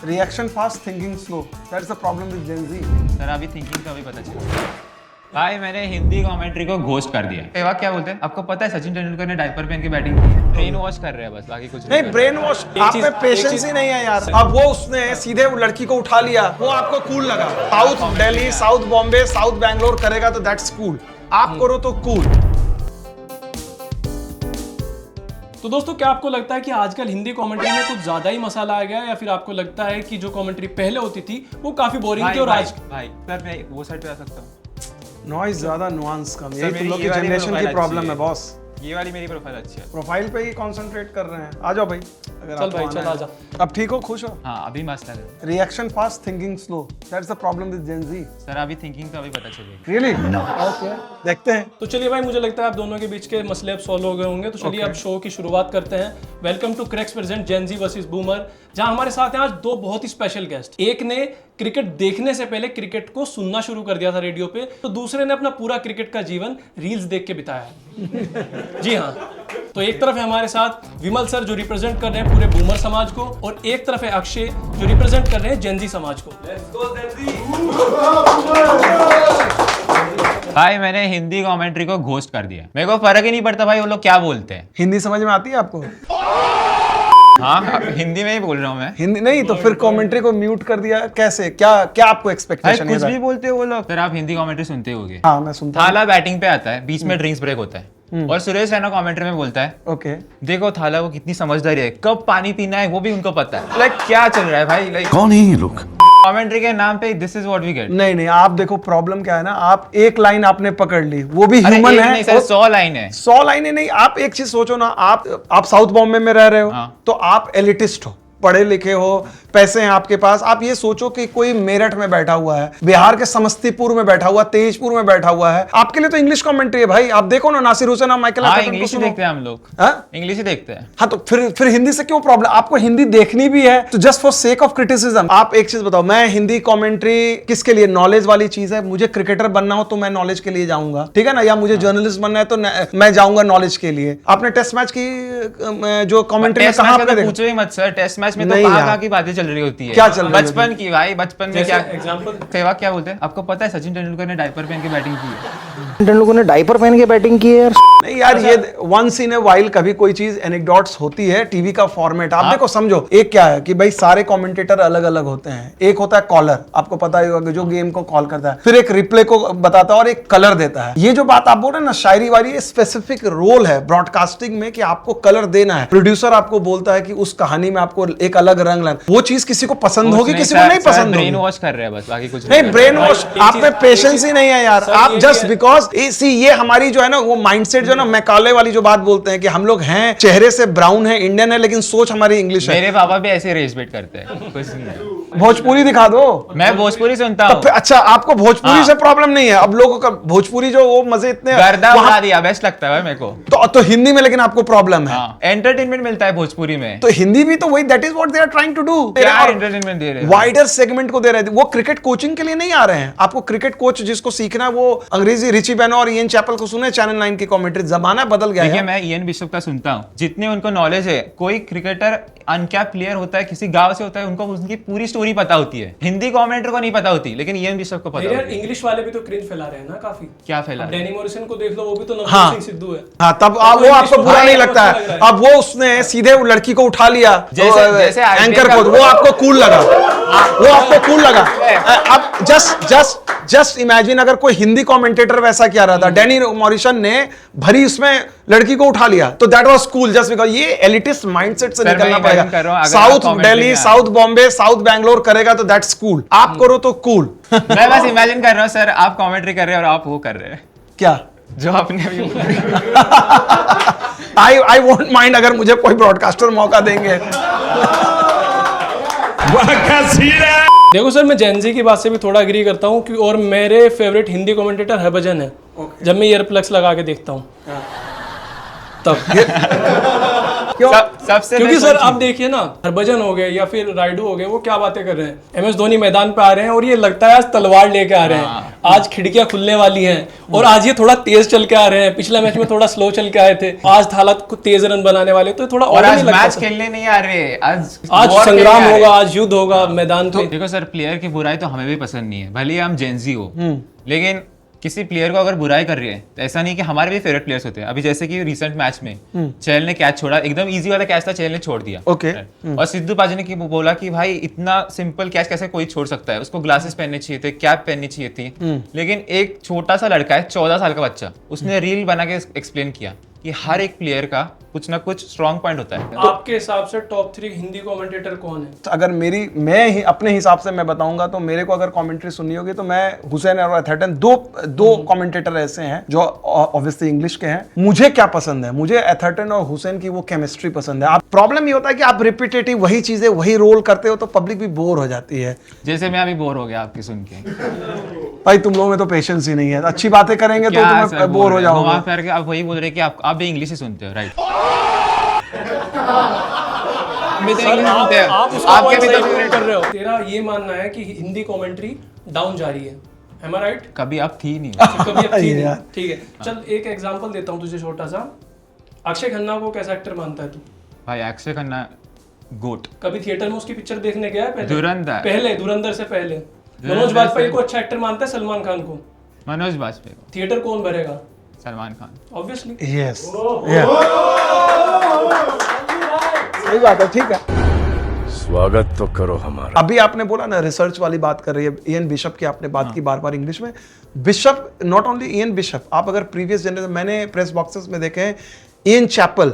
Reaction fast, thinking slow, that's the problem with Gen Z. Sir अभी thinking का भी पता चला भाई, मैंने हिंदी कमेंट्री को घोस्ट कर दिया। एवा क्या बोलते हैं, आपको पता है सचिन तेंदुलकर ने डायपर पहन के बैटिंग की है। ब्रेन वॉश कर रहे हैं बस, बाकी कुछ नहीं, ब्रेन वॉश, आप में पेशेंस ही नहीं है यार। अब वो उसने सीधे वो लड़की को उठा लिया, वो आपको कूल लगा। South Delhi, south Bombay, south Bangalore करेगा तो दैट्स कूल, आप करो तो कूल। तो दोस्तों, क्या आपको लगता है कि आजकल हिंदी कमेंट्री में कुछ ज्यादा ही मसाला आ गया है, या फिर आपको लगता है कि जो कमेंट्री पहले होती थी वो काफी बोरिंग थी और आज भाई सर मैं वो साइड पे आ सकता हूँ। नॉइज ज्यादा, नुआंस कम, सर, यही तुम मेरी लोग ये की वाली जनरेशन प्रोफाइल की प्रॉब्लम अच्छी है है। बॉस। ये वाली मेरी प्रोफाइल अच्छी है। प्रोफाइल पे ही कंसंट्रेट कर रहे हैं। आ जाओ भाई, अगर चल आपको भाई, आना चल है। आजा। अब ठीक हो, खुश हो? हाँ अभी मस्त लग रहा है। Reaction fast, thinking slow, that's the problem with Gen Z. Sir अभी थिंकिंग का भी पता चलेगा। रियली? ओके, देखते हैं। तो चलिए भाई, मुझे लगता है आप दोनों के बीच के मसले अब सॉल्व हो गए होंगे। तो चलिए अब शो की शुरुआत करते हैं। Welcome to Crax present Gen Z versus boomer, जहां हमारे साथ हैं आज दो बहुत ही स्पेशल गेस्ट। एक ने क्रिकेट देखने से पहले क्रिकेट को सुनना शुरू कर दिया था रेडियो पे, तो दूसरे ने अपना पूरा क्रिकेट का जीवन रील्स देख के बिताया। जी हाँ, तो एक तरफ है हमारे साथ विमल सर जो रिप्रेजेंट कर रहे हैं पूरे बूमर समाज को, और एक तरफ है अक्षय जो रिप्रेजेंट कर रहे हैं जेन जी समाज को। भाई मैंने हिंदी कमेंट्री को घोस्ट कर दिया। मेरे को फर्क ही नहीं पड़ता भाई वो लोग क्या बोलते हैं। हिंदी समझ में आती है आपको? हाँ हिंदी में ही बोल रहा हूँ मैं। हिंदी नहीं तो फिर कमेंट्री को म्यूट कर दिया कैसे? क्या क्या आपको भाई एक्सपेक्टेशन कुछ है? भी बोलते हो वो लोग। सर आप हिंदी कमेंट्री सुनते होगे। हाँ, मैं सुनता हूँ। थाला बैटिंग पे आता है, बीच में ड्रिंक्स ब्रेक होता है, और सुरेश रैना कमेंट्री में बोलता है ओके, देखो थाला वो कितनी समझदारी है, कब पानी पीना है वो भी उनको पता है। लाइक क्या चल रहा है भाई? लाइक कौन है ये लोग? कमेंट्री के नाम पे this is what we get. नहीं आप देखो, प्रॉब्लम क्या है ना, आप एक लाइन आपने पकड़ ली, वो भी ह्यूमन है। नहीं सर 100 लाइन है। 100 लाइनें नहीं। आप एक चीज सोचो ना, आप साउथ बॉम्बे में रह रहे हो, हाँ। तो आप एलिटिस्ट हो, पढ़े लिखे हो, पैसे हैं आपके पास। आप ये सोचो कि कोई मेरठ में बैठा हुआ है, बिहार के समस्तीपुर में बैठा हुआ, तेजपुर में बैठा हुआ है, आपके लिए तो इंग्लिश कमेंट्री है भाई। आप देखो ना, नासिर हुसैन, माइकल हाँ एटन को इंग्लिश ही सुनो। देखते हैं हम लोग। हाँ? इंग्लिश ही देखते हैं। हाँ, तो फिर हिंदी से क्यों प्रॉब्लम? आपको हिंदी देखनी भी है तो just for sake of criticism. आप एक चीज बताओ, मैं हिंदी कमेंट्री किसके लिए? नॉलेज वाली चीज है। मुझे क्रिकेटर बनना हो तो मैं नॉलेज के लिए जाऊंगा, ठीक है ना? या मुझे जर्नलिस्ट बनना है तो मैं जाऊंगा नॉलेज के लिए। आपने टेस्ट मैच की जो कमेंट्री में टेस्ट कहा मैच आपने में तो देखा? पूछो ही मत सर। टेस्ट मैच में तो नहीं कहाँ यार। की बातें चल रही होती है। क्या चल रही होती बचपन की भाई, बचपन में क्या एग्जाम्पल सेवा क्या बोलते हैं, आपको पता है सचिन तेंदुलकर ने डायपर पहन के बैटिंग की है। तेंदुलकर ने डायपर पहन के बैटिंग की है यार। नहीं यार, ये वंस इन ए वाइल कभी कोई चीज एनेक्डोट्स होती है। टीवी का फॉर्मेट आप देखो, समझो एक क्या है कि भाई सारे कमेंटेटर अलग अलग होते हैं। एक होता है कॉलर, आपको पता ही होगा, जो गेम को कॉल करता है, फिर एक रिप्ले को बताता है और एक कलर देता है। ये जो बात आप बोल रहे हैं ना, शायरी वाली, स्पेसिफिक रोल है ब्रॉडकास्टिंग में कि आपको कलर देना है। प्रोड्यूसर आपको बोलता है कि उस कहानी में आपको एक अलग रंग लाना। वो चीज किसी को पसंद होगी, किसी को नहीं पसंद ब्रेन होगी। वॉश कर रहे हैं बस, बाकी कुछ नहीं, ब्रेन वॉश, आप में पेशेंस ही नहीं है यार। सर, आप ये जस्ट भी है। बिकॉज ये हमारी जो है ना, वो माइंडसेट जो है ना, मैकाले वाली जो बात बोलते हैं कि हम लोग हैं, चेहरे से ब्राउन है, इंडियन है, लेकिन सोच हमारी इंग्लिश है। मेरे पापा भी ऐसे रेस्पेक्ट करते हैं। कुछ नहीं है। भोजपुरी दिखा दो। मैं भोजपुरी सुनता तो हूँ। फिर अच्छा, आपको भोजपुरी हाँ। से प्रॉब्लम नहीं है? अब लोगों का भोजपुरी जो वो मजे इतने गर्दा वहाँ- उड़ा दिया, बेस्ट लगता है भाई मेरे को। तो हिंदी में लेकिन आपको प्रॉब्लम है। हाँ एंटरटेनमेंट मिलता है भोजपुरी में। तो हिंदी भी तो वही, that is what they are trying to do. क्या एंटरटेनमेंट दे रहे हैं? वाइडर सेगमेंट को दे रहे थे। वो क्रिकेट कोचिंग के लिए नहीं आ रहे हैं। आपको क्रिकेट कोच जिसको सीखना है वो अंग्रेजी रिची बेनो और इयन चैपल को सुने चैनल 9 की कमेंट्री। जमाना बदल गया देखिए है। मैं इयन बिशप का सुनता हूँ, जितने उनको नॉलेज है। कोई क्रिकेटर अनकैप प्लेयर होता है, किसी गांव से होता है, उनको उनकी पूरी स्टोरी पता होती है। हिंदी कमेंटेटर को नहीं पता होती, लेकिन इयन बिशप को पता यार होती है। इंग्लिश वाले भी तो क्रिंज फैला रहे हैं ना काफी। क्या फैला अब रहे हैं? डैनी मॉरिसन को देख लो, वो भी तो नवजोत हाँ। सिंह सिद्धू है। हाँ, तब तो वो आपको इंग्लिश बुरा भाई नहीं को लगता अच्छा लग है। रहा है। अब वो उसने सीधे वो लड़की को उठा लिया, जैसे IPL एंकर का- को, वो आपको कूल लगा। वो आपको कूल लगा। अब जस्ट इमेजिन अगर कोई हिंदी कमेंटेटर वैसा क्या रहा था। डैनी मॉरिसन ने भरी उसमें लड़की को उठा लिया, तो that was cool just because ये एलिटिस्ट माइंडसेट से सर, निकलना मैं imagine कर रहा हूं, पड़ेगा। अगर आप साउथ commentary दिल्ली, में साउथ बॉम्बे, साउथ बैंगलोर करेगा तो दैट्स कूल, आप करो तो कूल। मैं बस इमेजिन कर रहा हूँ सर, आप कमेंट्री कर रहे हैं और आप वो कर रहे हैं क्या? जो आपने अभी आई वोंट माइंड अगर मुझे कोई ब्रॉडकास्टर मौका देंगे। देखो सर, मैं जेनजी की बात से भी थोड़ा एग्री करता हूँ कि, और मेरे फेवरेट हिंदी कमेंटेटर हरभजन है। जब मैं ईयरप्लग्स लगा के देखता हूँ तब क्यों? सबसे क्योंकि best सर वही आप देखिए ना, हरभजन हो गए या फिर राइडू हो गए, वो क्या बातें कर रहे हैं, MS धोनी मैदान पे आ रहे हैं और ये लगता है आज तलवार लेके आ रहे हैं, आज खिड़कियां खुलने वाली हैं और आज ये थोड़ा तेज चल के आ रहे हैं, पिछले मैच में थोड़ा स्लो चल के आए थे, आज हालात को तेज रन बनाने वाले, तो थोड़ा और और आज नहीं लगता मैच सर? खेलने नहीं आ रहे, आज आज war खेलने संग्राम आ रहे। होगा, आज युद्ध होगा मैदान पे। देखो सर, प्लेयर की बुराई तो हमें भी पसंद नहीं है, भले ही हम जेंजी हो, लेकिन किसी प्लेयर को अगर बुराई कर रही है तो ऐसा नहीं कि हमारे भी फेवरेट प्लेयर्स होते हैं। अभी जैसे कि रिसेंट मैच में चहल ने कैच छोड़ा, एकदम इजी वाला कैच था, चहल ने छोड़ दिया। Okay. और सिद्धू पाजी ने बोला कि भाई इतना सिंपल कैच कैसे कोई छोड़ सकता है, उसको ग्लासेस पहनने चाहिए थे, कैप पहननी चाहिए थी। लेकिन एक छोटा सा लड़का है, 14 साल का बच्चा, उसने रील बना के एक्सप्लेन किया कि हर एक प्लेयर का कुछ ना कुछ स्ट्रॉन्ग पॉइंट होता है। आपके हिसाब से टॉप 3 हिंदी कमेंटेटर कौन है? तो अगर मैं ही अपने हिसाब से मैं बताऊंगा तो मेरे को अगर कमेंट्री सुननी होगी तो मैं हुसैन और एथरटन दो कमेंटेटर ऐसे हैं जो ऑब्वियसली इंग्लिश के हैं। मुझे क्या पसंद है, मुझे एथरटन और हुसैन की वो केमिस्ट्री पसंद है। आप प्रॉब्लम ये होता है कि आप रिपीटेटिव वही चीजें वही रोल करते हो तो पब्लिक भी बोर हो जाती है। जैसे मैं अभी बोर हो गया आपकी सुन के। भाई तुम लोगों में तो पेशेंस ही नहीं है, अच्छी बातें करेंगे तो तुम्हें बोर हो जाओगे। घुमा फिर के आप वही बोल रहे कि आप भी इंग्लिश ही सुनते हो, राइट? आप उसका आपके point भी तो सही favorite कर रहे हो। तेरा ये मानना है कि हिंदी कमेंट्री डाउन जा रही है, am I right? कभी आप थी नहीं। कभी अब थी नहीं। यार। ठीक है, चल एक एग्जांपल देता हूँ तुझे छोटा सा। अक्षय खन्ना को कैसा एक्टर मानता है तू? भाई अक्षय खन्ना गोट। कभी थिएटर में उसकी पिक्चर देखने गया है पहले? धुरंधर। पहले धुरंधर से पहले। मनोज वाजपेयी को अच्छा एक्टर मानता है, सलमान खान को? मनोज वाजपेयी को। थिएटर कौन भरेगा? सलमान खान। ऑब्वियसली। यस, सही बात है, ठीक है। स्वागत तो करो हमारा। अभी आपने बोला ना रिसर्च वाली बात कर रही है, इयन बिशप की आपने बात की बार बार इंग्लिश में। Bishop, not only Ian Bishop, आप अगर प्रीवियस जनरेशन, मैंने प्रेस बॉक्सेस में देखे हैं, Ian Chappell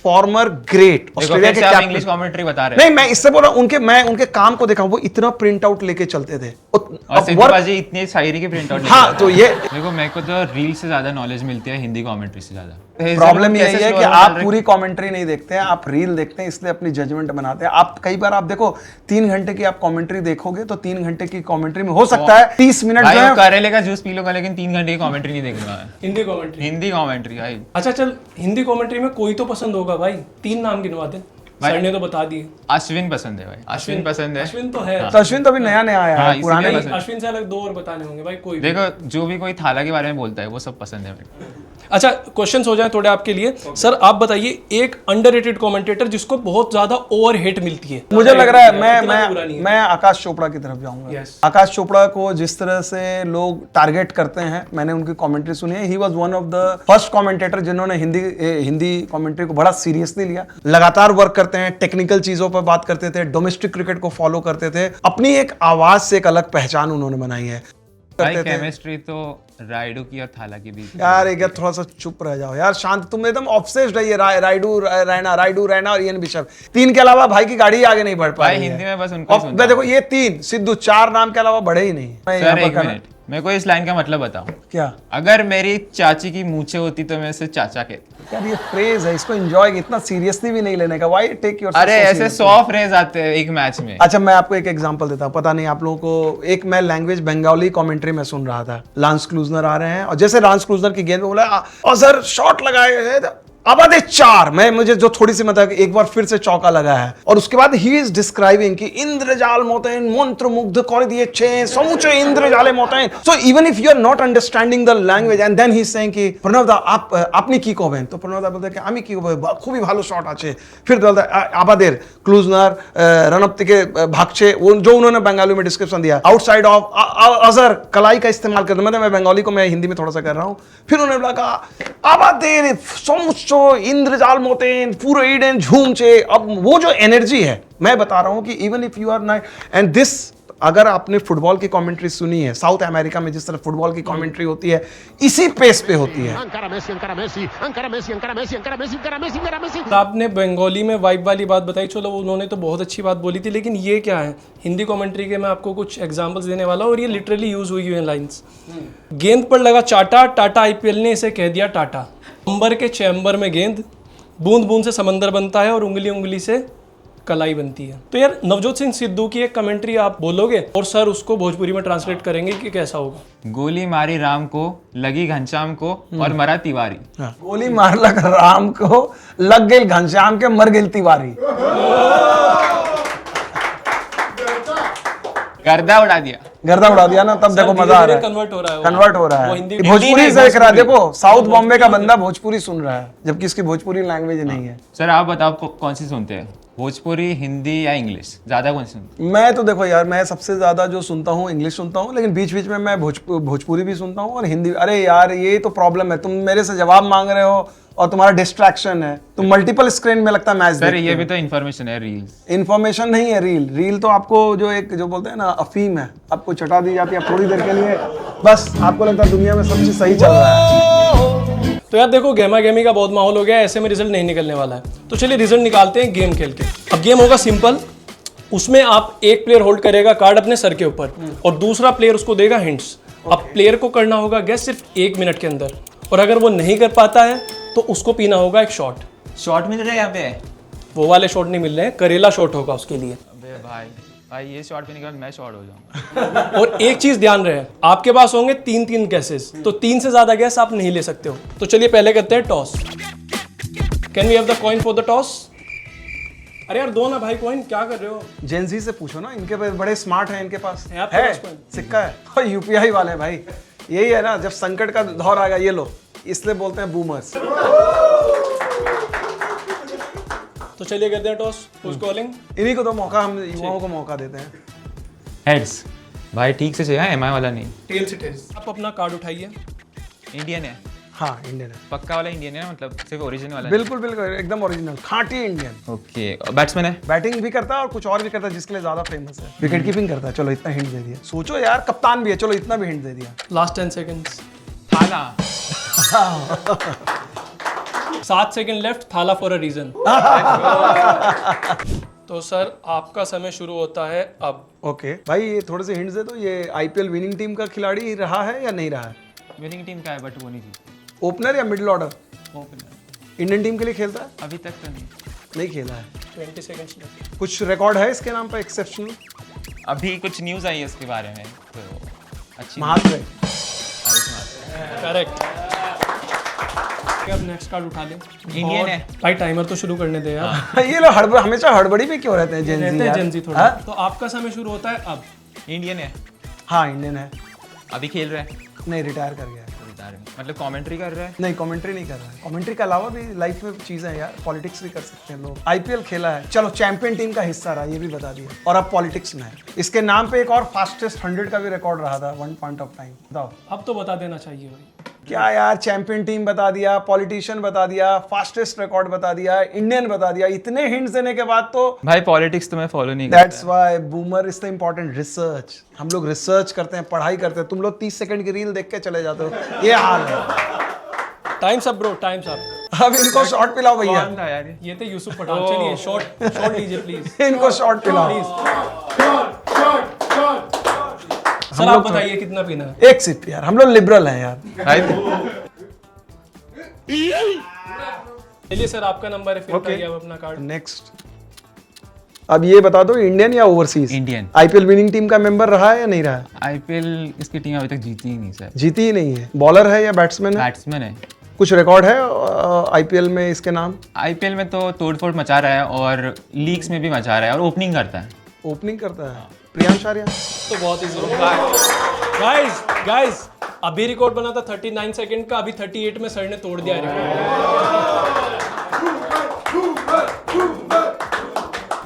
former great Australia के कैप्टन। इंग्लिश कमेंट्री बता रहे हैं। नहीं, मैं इससे बोल रहा हूं, मैं उनके काम को देखा, वो इतना प्रिंट आउट लेके चलते थे और सिद्धू पाजी इतनी शायरी के प्रिंट आउट। हाँ, तो ये देखो मेरे को तो रील से ज्यादा नॉलेज मिलती है हिंदी कमेंट्री से ज्यादा। प्रॉब्लम यही है कि आप पूरी कमेंट्री नहीं देखते हैं, आप रील देखते हैं, इसलिए अपनी जजमेंट बनाते हैं। आप कई बार आप देखो 3 घंटे की आप कमेंट्री देखोगे तो 3 घंटे की कमेंट्री में हो सकता है 30 मिनट जो है करेले का जूस पी लूंगा, लेकिन 3 घंटे की कमेंट्री नहीं देखूंगा मैं। हिंदी कमेंट्री। हिंदी कमेंट्री भाई। अच्छा चल, हिंदी कमेंट्री में कोई तो पसंद होगा भाई, 3 नाम गिनवा दे। सर ने तो बता दिए। अश्विन पसंद है भाई, अश्विन पसंद है। अश्विन तो है। तो अश्विन तो अभी नया नया आया हाँ, है, इसीलिए पुराने पसंद। अश्विन से अलग 2 और बताने होंगे भाई, कोई भी। देखो जो भी कोई थाला के बारे में बोलता है वो सब पसंद है मेरे को। अच्छा, क्वेश्चंस हो जाए थोड़े आपके लिए। सर आप बताइए एक अंडररेटेड कमेंटेटर जिसको बहुत ज्यादा ओवर हिट मिलती है। मुझे लग रहा है इतना बुरा नहीं है। मैं आकाश चोपड़ा की तरफ जाऊंगा। Yes. आकाश चोपड़ा को जिस तरह से लोग टारगेट करते हैं, मैंने उनकी कमेंट्री सुनी है। He was one of the first commentator जिन्होंने हिंदी कमेंट्री को बड़ा सीरियसली लिया, लगातार वर्क करते हैं, टेक्निकल चीजों पर बात करते थे, डोमेस्टिक क्रिकेट को फॉलो करते थे, अपनी एक आवाज से एक अलग पहचान उन्होंने बनाई है। भाई केमिस्ट्री तो राइडू की और थाला की भी। यार एक यार थोड़ा सा चुप रह जाओ यार, शांत, तुम एकदम ऑब्सेस्ड है ये राइडू रैना और इयन बिशप। 3 के अलावा भाई की गाड़ी आगे नहीं बढ़ भाई पाई हिंदी में बस उनको ही सुनता देखो ये 3 सिद्धू, 4 नाम के अलावा बढ़े ही नहीं। मैं यहाँ सर पर एक कहना- मिनट, मेरे को इस लाइन का मतलब बताओ। क्या अगर मेरी चाची की मूछें होती तो मैं इसे चाचा कहता। यार, ये फ्रेज है, इसको एंजॉय इतना सीरियसली भी नहीं लेने का। व्हाई टेक योर अरे ऐसे 100 फ्रेज आते हैं एक मैच में। अच्छा, मैं आपको एक एग्जांपल देता हूँ, पता नहीं आप लोगों को। एक मैं लैंग्वेज बंगाली कमेंट्री में सुन रहा था, लांस क्लूजनर आ रहे हैं और जैसे लांस क्लूजनर की गेंद में बोला अजहर शॉट लगाए, आबादे 4, मैं मुझे जो थोड़ी सी मतलब एक बार फिर से चौका लगा है, और उसके बाद ही इज डिस्क्राइबिंग कि इंद्रजाल मोतेन मंत्र मुग्ध कर दिए छे समुचे इंद्रजाले मोतेन। So even if you are not understanding the language and then he is saying कि प्रणवदा আপনি কি করবেন, তো প্रणवदा বলতে कि আমি কি করব, খুবই ভালো শট আছে। फिर बोलता आबादेर क्लूजनर रनअप থেকে भागছে, वो जो उन्होंने बंगाली में डिस्क्रिप्शन दिया, आउटसाइड ऑफ अजहर कलाई का इस्तेमाल करते, मतलब मैं बंगाली को मैं हिंदी में थोड़ा सा कर रहा हूँ। फिर उन्होंने बोला आबादेर समुच इंद्रजाल मोतेन पूरे ईडन झूमचे। अब वो जो एनर्जी है, मैं बता रहा हूं कि even if you are night and this, अगर आपने फुटबॉल की कमेंट्री सुनी है, साउथ अमेरिका में जिस तरह फुटबॉल की कमेंट्री होती है, इसी पेस पे होती है। आपने बंगाली में वाइब वाली बात बताई, चलो उन्होंने तो बहुत अच्छी बात बोली थी, लेकिन ये क्या है हिंदी कमेंट्री के, मैं आपको कुछ एग्जांपल्स देने वाला हूं और ये लिटरली यूज हुई है लाइंस। गेंद पर लगा चाटा, टाटा आईपीएल ने इसे कह दिया टाटा। अंबर के चैम्बर में गेंद, बूंद बूंद से समंदर बनता है और उंगली उंगली से कलाई बनती है। तो यार नवजोत सिंह सिद्धू की एक कमेंट्री आप बोलोगे और सर उसको भोजपुरी में ट्रांसलेट करेंगे कि कैसा होगा? गोली मारी राम को, लगी घनश्याम को और मरा तिवारी। गोली मार लग राम को, लग गई घनश्याम के, मर गई तिवारी। गर्दा उड़ा दिया। गर्दा उड़ा दिया ना, तब देखो मजा आ रहा है। कन्वर्ट हो रहा है वो। कन्वर्ट हो रहा वो है, हिंदी भोजपुरी से देख रहा है। देखो साउथ बॉम्बे का बंदा भोजपुरी सुन रहा है, जबकि इसकी भोजपुरी लैंग्वेज नहीं है। सर आप बताओ कौन सी सुनते हैं, भोजपुरी, हिंदी या इंग्लिश? ज्यादा कौन सी सुनते हैं? मैं तो देखो यार, मैं सबसे ज्यादा जो सुनता हूँ इंग्लिश सुनता हूँ, लेकिन बीच बीच में मैं भोजपुरी भी सुनता हूँ और हिंदी। अरे यार ये तो प्रॉब्लम है, तुम मेरे से जवाब मांग रहे हो और तुम्हारा डिस्ट्रैक्शन है, तुम मल्टीपल स्क्रीन में लगता है मैच सर ये भी तो इन्फॉर्मेशन है, रील्स। इन्फॉर्मेशन नहीं है रील। रील तो आपको जो एक जो बोलते हैं ना अफीम है, आपको चटा दी जाती है थोड़ी देर के लिए, बस आपको लगता है दुनिया में सब चीज सही चल रहा है। तो यार देखो गेमा गेमी का बहुत माहौल हो गया है, ऐसे में रिजल्ट नहीं निकलने वाला है। तो चलिए रिजल्ट निकालते हैं गेम खेल के। अब गेम होगा सिंपल, उसमें आप एक प्लेयर होल्ड करेगा कार्ड अपने सर के ऊपर और दूसरा प्लेयर उसको देगा हिंट्स। अब प्लेयर को करना होगा गेस सिर्फ 1 मिनट के अंदर, और अगर वो नहीं कर पाता है तो उसको पीना होगा एक शॉट। शॉर्ट मिल रहा है यहाँ पे? वो वाले शॉट नहीं मिल रहे हैं, करेला शॉट होगा उसके लिए। अबे भाई ये शॉट पीने के बाद मैं शॉर्ट हो जाऊंगा। और एक चीज ध्यान रहे, आपके पास होंगे 3-3 गैसेस, तो 3 से ज्यादा गैस आप नहीं ले सकते हो। तो चलिए पहले करते हैं toss. Can we have the coin for the toss? अरे यार दो ना भाई कॉइन, क्या कर रहे हो? जेंजी से पूछो ना, इनके पास बड़े स्मार्ट हैं, इनके पास है आपके है पास coin? सिक्का है और यूपीआई वाले हैं भाई। यही है ना, जब संकट का दौर आएगा ये लो, इसलिए बोलते हैं बूमर्स। तो चलिए करते हैं टॉस। Whose calling? इन्हीं को तो मौका, हम युवाओं को मौका देते हैं। हेड्स। भाई ठीक से चाहिए, एमआई वाला नहीं। टेल से टेल्स। आप अपना कार्ड उठाइए। इंडियन है? हाँ इंडियन है, पक्का वाला इंडियन है ना, मतलब सिर्फ ओरिजिनल वाला? बिल्कुल बिल्कुल एकदम ओरिजिनल खांटी इंडियन। ओके। बैट्समैन है? बैटिंग भी करता है और कुछ और भी करता है, जिसके लिए ज्यादा फेमस है। विकेट कीपिंग करता है। चलो इतना हिंट दे दिया। सोचो यार, कप्तान भी है, चलो इतना भी हिंट दे दिया। Last 10 seconds. थाला। 7 सेकंड लेफ्ट। थाला फॉर अ रीजन। तो सर आपका समय शुरू होता है अब। ओके भाई, ये थोड़े से हिंट्स दे दो। ये आईपीएल विनिंग टीम का खिलाड़ी रहा है या नहीं रहा है? विनिंग टीम का है बट वो नहीं जीती। ओपनर या middle order? Opener. Indian team के लिए खेलता है? अभी तक तो नहीं। नहीं खेला है। 20 सेकंड्स लेफ्ट। कुछ रिकॉर्ड है इसके नाम पर एक्सेप्शनल? अभी कुछ न्यूज आई है उसके बारे में, तो अच्छी महात्मा है। करेक्ट। अब नेक्स्ट कार्ड उठा लें। इंडियन और है? भाई टाइमर तो शुरू करने दे यार। ये लोग हड़बड़ी, हमेशा हड़बड़ी में क्यों रहते हैं रहते जेंजी हैं यार? जेंजी थोड़ा। हाँ? तो आपका समय शुरू होता है अब। इंडियन है? हाँ इंडियन है। अभी खेल रहा है? नहीं, रिटायर कर गया है। मतलब कमेंट्री कर रहा है? नहीं, कमेंट्री नहीं कर रहा है। कमेंट्री के अलावा भी लाइफ में चीजें हैं यार, पॉलिटिक्स भी कर सकते हैं लोग। आईपीएल खेला है, चलो चैंपियन टीम का हिस्सा रहा, ये भी बता दिया, और अब पॉलिटिक्स में है। इसके नाम पे एक और फास्टेस्ट 100 का भी रिकॉर्ड रहा था वन पॉइंट ऑफ टाइम। बताओ अब तो बता देना चाहिए भाई। क्या यार, चैंपियन टीम बता दिया, पॉलिटिशियन बता दिया, फास्टेस्ट रिकॉर्ड बता दिया, इंडियन बता दिया। इतने हिंट्स देने के बाद तो भाई पॉलिटिक्स तो मैं फॉलो नहीं करता। That's why boomer is the important. Research, हम लोग रिसर्च करते हैं, पढ़ाई करते हैं। तुम लोग 30 सेकंड की रील देख के चले जाते हो, ये हाल है। Times up bro, times up. अब इनको शॉट पिलाओ भैया। कौन था यार ये? ये थे यूसुफ पठान। चलिए शॉट लीजिए प्लीज। इनको शॉट पिलाओ। सर आप बताइए कितना पीना है? एक सिप यार, हम लोग लिबरल हैं यार। भाई चलिए सर आपका नंबर है, फिर बताइए आप अपना कार्ड। नेक्स्ट, अब ये बता दो इंडियन या overseas? Indian. IPL winning team का मेंबर रहा है या नहीं रहा है? आईपीएल इसकी टीम अभी तक जीती ही नहीं सर। जीती ही नहीं है। बॉलर है या बैट्समैन है? बैट्समैन है। कुछ रिकॉर्ड है आईपीएल में इसके नाम? आईपीएल में तो तोड़फोड़ मचा रहा है और लीग्स में भी मचा रहा है और ओपनिंग करता है। ओपनिंग करता है प्रियांश आर्या। तो बहुत इजी। गाइस अभी रिकॉर्ड बना था 39 सेकंड का, अभी 38 में सर ने तोड़ दिया रिकॉर्ड।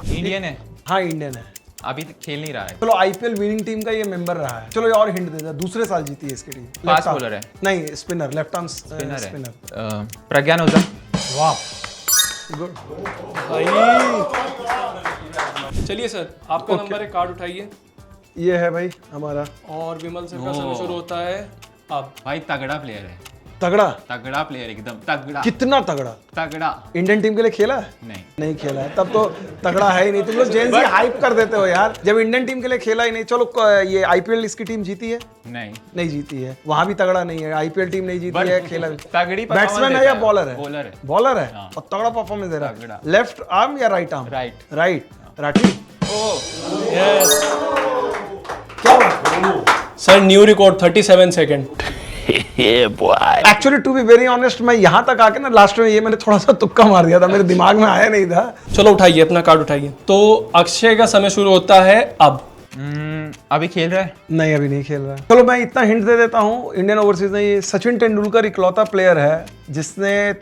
इंडियन है? हाँ इंडियन है। अभी तक खेल नहीं रहा है। चलो आईपीएल विनिंग टीम का ये मेंबर रहा है। चलो ये और हिंट दे दो, दूसरे साल जीती है इसकी टीम। फास्ट बॉलर है? नहीं, स्पिनर, लेफ्ट आर्म स्पिनर है। स्पिनर। प्रज्ञान ओझा? वाह, गुड। चलिए सर आपका नंबर है, कार्ड उठाइए। ये है भाई हमारा। और विमल सर का समय शुरू होता है अब। भाई तगड़ा प्लेयर है। तगड़ा, तगड़ा प्लेयर, एकदम तगड़ा, कितना तगड़ा। तगड़ा। इंडियन टीम के लिए खेला है? नहीं, नहीं खेला है, तब तो तगड़ा है ही नहीं। तुम लोग जेन जी हाइप कर देते हो यार, जब इंडियन टीम के लिए खेला ही नहीं। चलो ये आईपीएल इसकी टीम जीती है? नहीं जीती है, वहां भी तगड़ा नहीं है। आईपीएल टीम नहीं जीती है, खेला तगड़ी बैट्समैन है या बॉलर है? बॉलर है। बॉलर है हाँ। और तगड़ा परफॉर्मेंस दे रहा तगड़ा। है। लेफ्ट आर्म या right arm? Right. Right, Rathi. Yes क्या बात? Sir, new record 37 second. Actually to be very honest, मैं यहाँ तक आके ना लास्ट में ये मैंने थोड़ा सा तुक्का मार दिया था, मेरे दिमाग में आया नहीं था। चलो उठाइए अपना कार्ड उठाइए। तो अक्षय का समय शुरू होता है अब। अभी खेल रहा है? नहीं, अभी नहीं खेल रहा है। चलो मैं इतना हिंट दे देता हूँ, इंडियन ओवरसीज में ये सचिन तेंदुलकर इकलौता प्लेयर है जिसने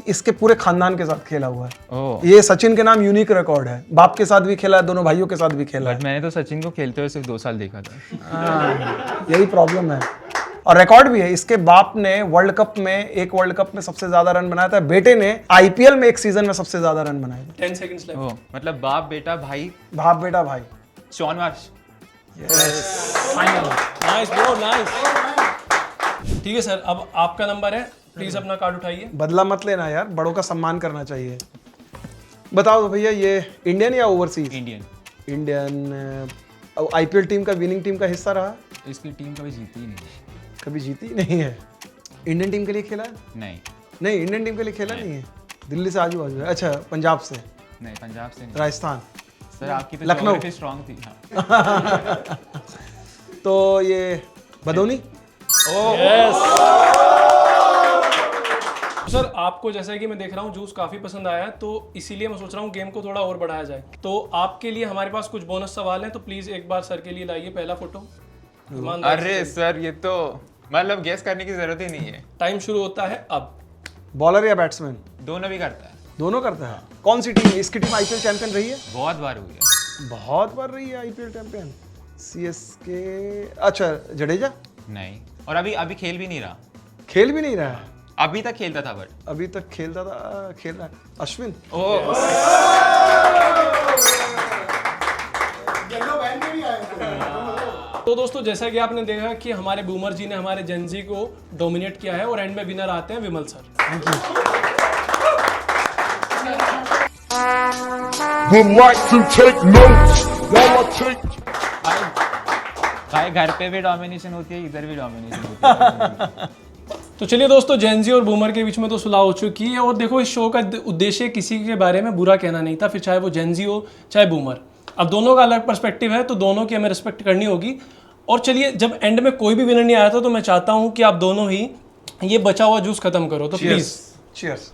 इसके पूरे खानदान के साथ खेला हुआ है। ओह। ये सचिन के नाम यूनिक रिकॉर्ड है, बाप के साथ भी खेला है, दोनों भाइयों के साथ भी खेला है। बट मैंने तो सचिन को खेलते हुए सिर्फ 2 साल देखा था। यही प्रॉब्लम है। और रिकॉर्ड भी है, इसके बाप ने वर्ल्ड कप में, एक वर्ल्ड कप में सबसे ज्यादा रन बनाया था, बेटे ने आईपीएल में एक सीजन में सबसे ज्यादा रन बनाए थे। 10 सेकंड्स लेफ्ट। ओह, मतलब बाप बेटा भाई। बाप बेटा भाई। Shaun Marsh. Nice bro, nice. ठीक है सर, अब आपका नंबर है, प्लीज अपना कार्ड उठाइए। बदला मत लेना यार, बड़ों का सम्मान करना चाहिए। बताओ भैया, ये इंडियन या overseas? Indian. Indian IPL team का, विनिंग टीम का हिस्सा रहा? इसकी टीम कभी जीती ही नहीं। कभी जीती नहीं है। इंडियन टीम के लिए खेला है? नहीं, नहीं, इंडियन टीम के लिए खेला नहीं है। दिल्ली से आजू बाजू है। अच्छा, पंजाब से? नहीं, पंजाब से नहीं। राजस्थान? सर आपकी तो लखनऊ? ज्योग्राफी स्ट्रांग थी। हाँ। तो ये भदोनी? सर, आपको जैसा कि मैं देख रहा हूँ जूस काफी पसंद आया है, तो इसीलिए मैं सोच रहा हूँ गेम को थोड़ा और बढ़ाया जाए। तो आपके लिए हमारे पास कुछ बोनस सवाल हैं, तो प्लीज एक बार सर के लिए लाइए पहला फोटो। ईमानदारी अरे से। सर, ये तो मतलब गेस करने की जरूरत ही नहीं है। टाइम शुरू होता है अब। बॉलर या बैट्समैन? दोनों भी करता है। दोनों करता है। कौन सी टीम? इसकी टीम आईपीएल चैंपियन रही है? बहुत बार हुई है। बहुत बार रही है आईपीएल चैंपियन। सीएसके? अच्छा, जडेजा? नहीं, और अभी खेल भी नहीं रहा। खेल भी नहीं रहा है? अभी तक खेलता था बट। अभी तक खेलता था, खेल रहा है। अश्विन? ओह, तो दोस्तों, जैसा कि आपने देखा कि हमारे बूमर जी ने हमारे जेनजी को डोमिनेट किया है, और एंड में विनर आते हैं Vimal sir. Thank you. Would like to take notes while I take. भाई घर पे भी डोमिनेशन होती है, इधर भी डोमिनेशन होती है। तो चलिए दोस्तों, जेनजी और बूमर के बीच में तो सुलह हो चुकी है, और देखो इस शो का उद्देश्य किसी के बारे में बुरा कहना नहीं था, फिर चाहे वो जेनजी हो चाहे बूमर। अब दोनों का अलग पर्सपेक्टिव है, तो दोनों की हमें रिस्पेक्ट करनी होगी। और चलिए, जब एंड में कोई भी विनर नहीं आया था, तो मैं चाहता हूँ कि आप दोनों ही ये बचा हुआ जूस खत्म करो, तो प्लीज। चीयर्स।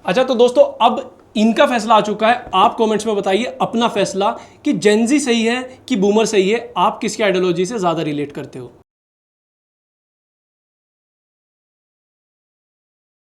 अच्छा, तो दोस्तों अब इनका फैसला आ चुका है। आप कमेंट्स में बताइए अपना फैसला कि जेनजी सही है कि बूमर सही है, आप किसकी आइडियोलॉजी से ज्यादा रिलेट करते हो।